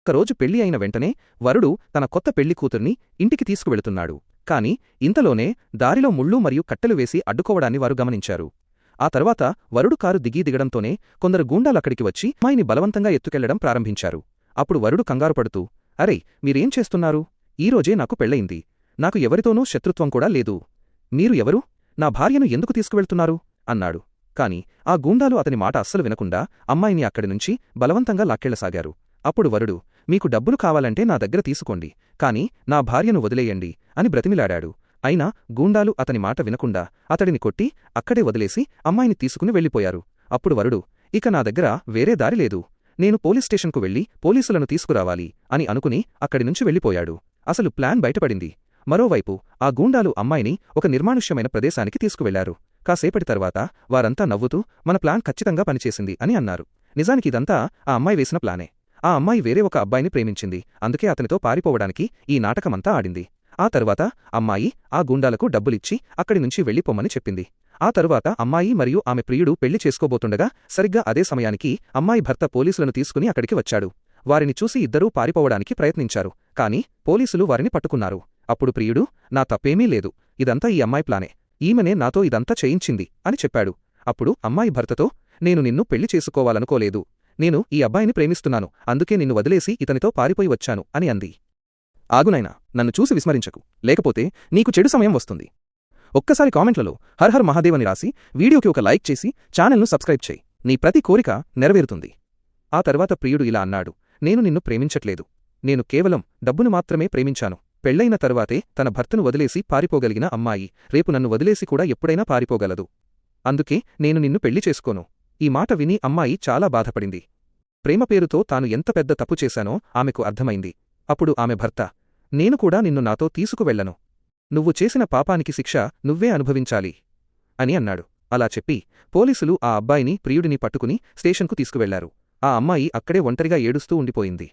ఒకరోజు పెళ్లి అయిన వెంటనే వరుడు తన కొత్త పెళ్లి కూతుర్ని ఇంటికి తీసుకువెళుతున్నాడు. కాని ఇంతలోనే దారిలో ముళ్ళు మరియు కట్టెలు వేసి అడ్డుకోవడాన్ని వారు గమనించారు. ఆ తర్వాత వరుడు కారు దిగడంతోనే కొందరు గూండాలక్కడికి వచ్చి అమ్మాయిని బలవంతంగా ఎత్తుకెళ్లడం ప్రారంభించారు. అప్పుడు వరుడు కంగారుపడుతూ, అరే, మీరేం చేస్తున్నారు? ఈరోజే నాకు పెళ్లయింది. నాకు ఎవరితోనూ శత్రుత్వం కూడా లేదు. మీరు ఎవరు? నా భార్యను ఎందుకు తీసుకువెళ్తున్నారు? అన్నాడు. కాని ఆ గూండాలు అతని మాట అస్సలు వినకుండా అమ్మాయిని అక్కడినుంచి బలవంతంగా లాక్కెళ్లసాగారు. అప్పుడు వరుడు, మీకు డబ్బులు కావాలంటే నా దగ్గర తీసుకోండి, కాని నా భార్యను వదిలేయండి అని బ్రతిమిలాడాడు. అయినా గూండాలు అతని మాట వినకుండా అతడిని కొట్టి అక్కడే వదిలేసి అమ్మాయిని తీసుకుని వెళ్ళిపోయారు. అప్పుడు వరుడు, ఇక నా దగ్గర వేరే దారి లేదు, నేను పోలీస్ స్టేషన్కు వెళ్లి పోలీసులను తీసుకురావాలి అని అనుకుని అక్కడినుంచి వెళ్ళిపోయాడు. అసలు ప్లాన్ బయటపడింది. మరోవైపు ఆ గూండాలు అమ్మాయిని ఒక నిర్మానుష్యమైన ప్రదేశానికి తీసుకువెళ్లారు. కాసేపటి తర్వాత వారంతా నవ్వుతూ, మన ప్లాన్ ఖచ్చితంగా పనిచేసింది అని అన్నారు. నిజానికిదంతా ఆ అమ్మాయి వేసిన ప్లానే. ఆ అమ్మాయి వేరే ఒక అబ్బాయిని ప్రేమించింది. అందుకే అతనితో పారిపోవడానికి ఈ నాటకమంతా ఆడింది. ఆ తరువాత అమ్మాయి ఆ గూండాలకు డబ్బులిచ్చి అక్కడినుంచి వెళ్ళిపోమ్మని చెప్పింది. ఆ తరువాత అమ్మాయి మరియు ఆమె ప్రియుడు పెళ్లి చేసుకోబోతుండగా సరిగ్గా అదే సమయానికి అమ్మాయి భర్త పోలీసులను తీసుకుని అక్కడికి వచ్చాడు. వారిని చూసి ఇద్దరూ పారిపోవడానికి ప్రయత్నించారు. కాని పోలీసులు వారిని పట్టుకున్నారు. అప్పుడు ప్రియుడు, నా తప్పేమీ లేదు, ఇదంతా ఈ అమ్మాయి ప్లానే, ఈమెనే నాతో ఇదంతా చేయించింది అని చెప్పాడు. అప్పుడు అమ్మాయి భర్తతో, నేను నిన్ను పెళ్లి చేసుకోవాలనుకోలేదు, నేను ఈ అబ్బాయిని ప్రేమిస్తున్నాను, అందుకే నిన్ను వదిలేసి ఇతనితో పారిపోయి వచ్చాను అని అంది. ఆగునైనా, నన్ను చూసి విస్మరించకు, లేకపోతే నీకు చెడు సమయం వస్తుంది. ఒక్కసారి కామెంట్లలో హర్ హర్ మహాదేవ్ అని రాసి వీడియోకి ఒక లైక్ చేసి ఛానల్ను సబ్స్క్రైబ్ చేయి. నీ ప్రతి కోరిక నెరవేరుతుంది. ఆ తర్వాత ప్రియుడు ఇలా అన్నాడు, నేను నిన్ను ప్రేమించట్లేదు, నేను కేవలం డబ్బును మాత్రమే ప్రేమించాను. పెళ్లైన తరువాతే తన భర్తను వదిలేసి పారిపోగలిగిన అమ్మాయి రేపు నన్ను వదిలేసి కూడా ఎప్పుడైనా పారిపోగలదు. అందుకే నేను నిన్ను పెళ్లి చేసుకోను. ఈ మాట విని అమ్మాయి చాలా బాధపడింది. ప్రేమ పేరుతో తాను ఎంత పెద్ద తప్పు చేశానో ఆమెకు అర్థమైంది. అప్పుడు ఆమె భర్త, నేను కూడా నిన్ను నాతో తీసుకువెళ్లను, నువ్వు చేసిన పాపానికి శిక్ష నువ్వే అనుభవించాలి అని అన్నాడు. అలా చెప్పి పోలీసులు ఆ అబ్బాయిని ప్రియుడిని పట్టుకుని స్టేషన్కు తీసుకువెళ్లారు. ఆ అమ్మాయి అక్కడే ఒంటరిగా ఏడుస్తూ ఉండిపోయింది.